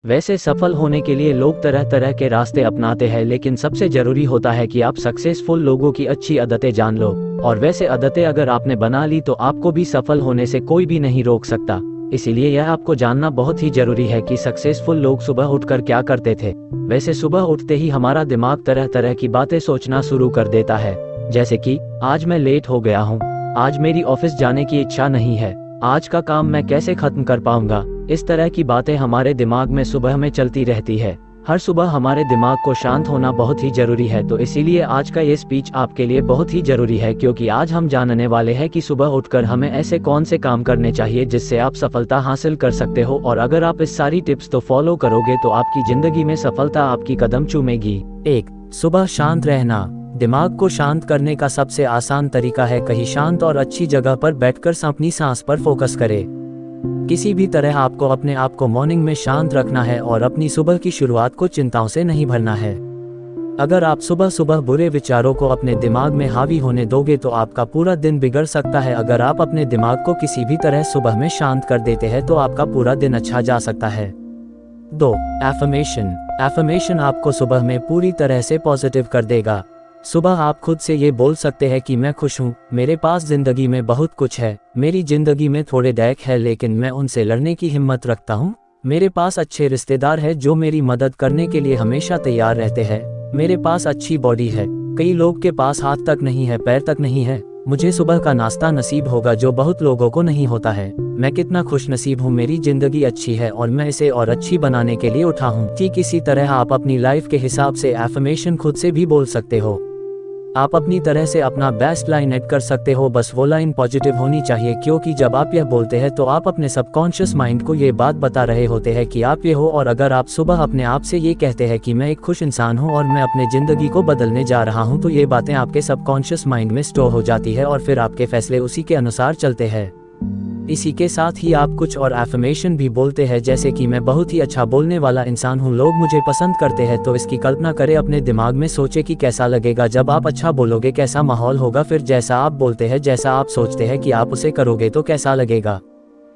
वैसे सफल होने के लिए लोग तरह तरह के रास्ते अपनाते हैं, लेकिन सबसे जरूरी होता है कि आप सक्सेसफुल लोगों की अच्छी आदतें जान लो। और वैसे आदतें अगर आपने बना ली तो आपको भी सफल होने से कोई भी नहीं रोक सकता। इसीलिए यह आपको जानना बहुत ही जरूरी है कि सक्सेसफुल लोग सुबह उठकर क्या करते थे। वैसे सुबह उठते ही हमारा दिमाग तरह तरह की बातें सोचना शुरू कर देता है, जैसे कि आज मैं लेट हो गया हूँ, आज मेरी ऑफिस जाने की इच्छा नहीं है, आज का काम मैं कैसे खत्म कर पाऊंगा। इस तरह की बातें हमारे दिमाग में सुबह में चलती रहती है। हर सुबह हमारे दिमाग को शांत होना बहुत ही जरूरी है। तो इसीलिए आज का ये स्पीच आपके लिए बहुत ही जरूरी है, क्योंकि आज हम जानने वाले हैं कि सुबह उठकर हमें ऐसे कौन से काम करने चाहिए जिससे आप सफलता हासिल कर सकते हो। और अगर आप इस सारी टिप्स तो फॉलो करोगे तो आपकी जिंदगी में सफलता आपकी कदम चूमेगी। 1. सुबह शांत रहना। दिमाग को शांत करने का सबसे आसान तरीका है कहीं शांत और अच्छी जगह पर बैठकर अपनी सांस पर फोकस करें। किसी भी तरह आपको अपने आप को मॉर्निंग में शांत रखना है और अपनी सुबह की शुरुआत को चिंताओं से नहीं भरना है। अगर आप सुबह सुबह बुरे विचारों को अपने दिमाग में हावी होने दोगे तो आपका पूरा दिन बिगड़ सकता है। अगर आप अपने दिमाग को किसी भी तरह सुबह में शांत कर देते हैं तो आपका पूरा दिन अच्छा जा सकता है। 2. एफर्मेशन। एफर्मेशन आपको सुबह में पूरी तरह से पॉजिटिव कर देगा। सुबह आप खुद से ये बोल सकते हैं कि मैं खुश हूँ, मेरे पास जिंदगी में बहुत कुछ है, मेरी जिंदगी में थोड़े डैक है लेकिन मैं उनसे लड़ने की हिम्मत रखता हूँ, मेरे पास अच्छे रिश्तेदार हैं जो मेरी मदद करने के लिए हमेशा तैयार रहते हैं, मेरे पास अच्छी बॉडी है, कई लोग के पास हाथ तक नहीं है, पैर तक नहीं है, मुझे सुबह का नाश्ता नसीब होगा जो बहुत लोगों को नहीं होता है, मैं कितना खुश नसीब हूँ, मेरी जिंदगी अच्छी है और मैं इसे और अच्छी बनाने के लिए उठा हूँ। ठीक इसी तरह आप अपनी लाइफ के हिसाब से एफर्मेशन खुद से भी बोल सकते हो। आप अपनी तरह से अपना बेस्ट लाइन ऐड कर सकते हो, बस वो लाइन पॉजिटिव होनी चाहिए, क्योंकि जब आप यह बोलते हैं तो आप अपने सबकॉन्शियस माइंड को ये बात बता रहे होते हैं कि आप ये हो। और अगर आप सुबह अपने आप से ये कहते हैं कि मैं एक खुश इंसान हूँ और मैं अपने जिंदगी को बदलने जा रहा हूँ, तो ये बातें आपके सबकॉन्शियस माइंड में स्टोर हो जाती है और फिर आपके फैसले उसी के अनुसार चलते हैं। इसी के साथ ही आप कुछ और एफर्मेशन भी बोलते हैं, जैसे कि मैं बहुत ही अच्छा बोलने वाला इंसान हूँ, लोग मुझे पसंद करते हैं। तो इसकी कल्पना करें, अपने दिमाग में सोचे कि कैसा लगेगा जब आप अच्छा बोलोगे, कैसा माहौल होगा, फिर जैसा आप बोलते हैं, जैसा आप सोचते हैं कि आप उसे करोगे तो कैसा लगेगा।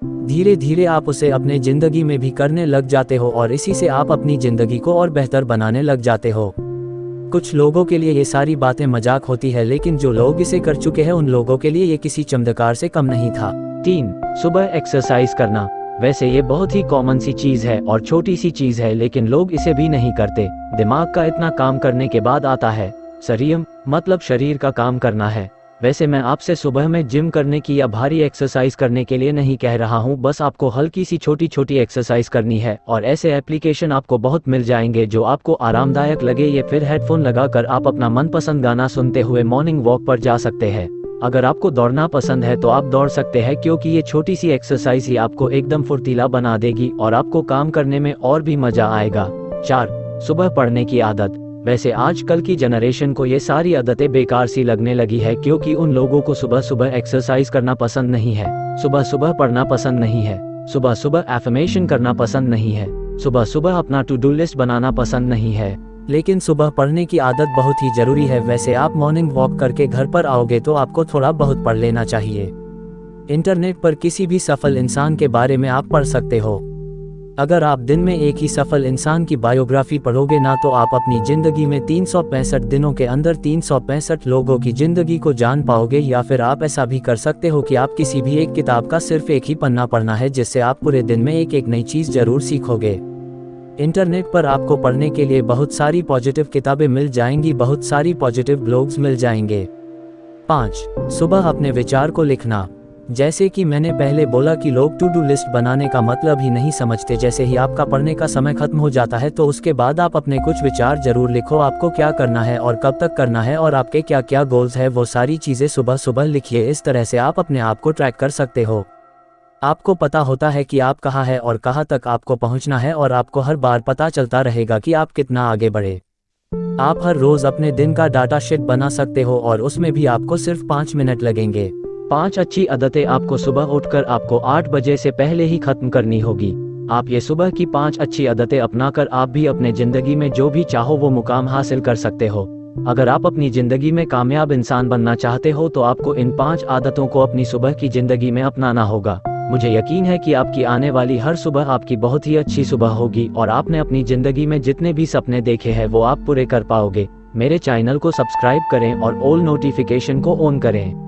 धीरे धीरे आप उसे अपने जिंदगी में भी करने लग जाते हो और इसी से आप अपनी जिंदगी को और बेहतर बनाने लग जाते हो। कुछ लोगों के लिए ये सारी बातें मजाक होती है, लेकिन जो लोग इसे कर चुके हैं उन लोगों के लिए ये किसी चमत्कार से कम नहीं था। 3. सुबह एक्सरसाइज करना। वैसे ये बहुत ही कॉमन सी चीज है और छोटी सी चीज है, लेकिन लोग इसे भी नहीं करते। दिमाग का इतना काम करने के बाद आता है शरीर, मतलब शरीर का काम करना है। वैसे मैं आपसे सुबह में जिम करने की या भारी एक्सरसाइज करने के लिए नहीं कह रहा हूँ, बस आपको हल्की सी छोटी छोटी एक्सरसाइज करनी है। और ऐसे एप्लीकेशन आपको बहुत मिल जाएंगे जो आपको आरामदायक लगे, या फिर हेडफोन लगाकर आप अपना मनपसंद गाना सुनते हुए मॉर्निंग वॉक पर जा सकते हैं। अगर आपको दौड़ना पसंद है तो आप दौड़ सकते हैं, क्योंकि ये छोटी सी एक्सरसाइज ही आपको एकदम फुर्तीला बना देगी और आपको काम करने में और भी मजा आएगा। 4. सुबह पढ़ने की आदत। वैसे आजकल की जनरेशन को ये सारी आदतें बेकार सी लगने लगी है, क्योंकि उन लोगों को सुबह सुबह एक्सरसाइज करना पसंद नहीं है, सुबह सुबह पढ़ना पसंद नहीं है, सुबह सुबह एफर्मेशन करना पसंद नहीं है, सुबह सुबह अपना टू डू लिस्ट बनाना पसंद नहीं है। लेकिन सुबह पढ़ने की आदत बहुत ही जरूरी है। वैसे आप मॉर्निंग वॉक करके घर पर आओगे तो आपको थोड़ा बहुत पढ़ लेना चाहिए। इंटरनेट पर किसी भी सफल इंसान के बारे में आप पढ़ सकते हो। अगर आप दिन में एक ही सफल इंसान की बायोग्राफी पढ़ोगे ना, तो आप अपनी जिंदगी में 365 दिनों के अंदर 365 लोगों की जिंदगी को जान पाओगे। या फिर आप ऐसा भी कर सकते हो कि आप किसी भी एक किताब का सिर्फ एक ही पन्ना पढ़ना है, जिससे आप पूरे दिन में एक एक नई चीज जरूर सीखोगे। इंटरनेट पर आपको पढ़ने के लिए बहुत सारी पॉजिटिव किताबें मिल जाएंगी, बहुत सारी पॉजिटिव ब्लॉग्स मिल जाएंगे। 5. सुबह अपने विचार को लिखना। जैसे कि मैंने पहले बोला कि लोग टू डू लिस्ट बनाने का मतलब ही नहीं समझते। जैसे ही आपका पढ़ने का समय खत्म हो जाता है तो उसके बाद आप अपने कुछ विचार जरूर लिखो, आपको क्या करना है और कब तक करना है और आपके क्या क्या गोल्स है, वो सारी चीजें सुबह सुबह लिखिए। इस तरह से आप अपने आप को ट्रैक कर सकते हो। आपको पता होता है कि आप कहाँ है और कहाँ तक आपको पहुँचना है, और आपको हर बार पता चलता रहेगा कि आप कितना आगे बढ़े। आप हर रोज अपने दिन का डाटा शीट बना सकते हो और उसमें भी आपको सिर्फ 5 मिनट लगेंगे। 5 अच्छी आदतें आपको सुबह उठकर आपको 8 बजे से पहले ही खत्म करनी होगी। आप ये सुबह की 5 अच्छी आदतें अपनाकर आप भी अपने जिंदगी में जो भी चाहो वो मुकाम हासिल कर सकते हो। अगर आप अपनी जिंदगी में कामयाब इंसान बनना चाहते हो तो आपको इन 5 आदतों को अपनी सुबह की जिंदगी में अपनाना होगा। मुझे यकीन है कि आपकी आने वाली हर सुबह आपकी बहुत ही अच्छी सुबह होगी और आपने अपनी ज़िंदगी में जितने भी सपने देखे हैं वो आप पूरे कर पाओगे। मेरे चैनल को सब्सक्राइब करें और ऑल नोटिफिकेशन को ऑन करें।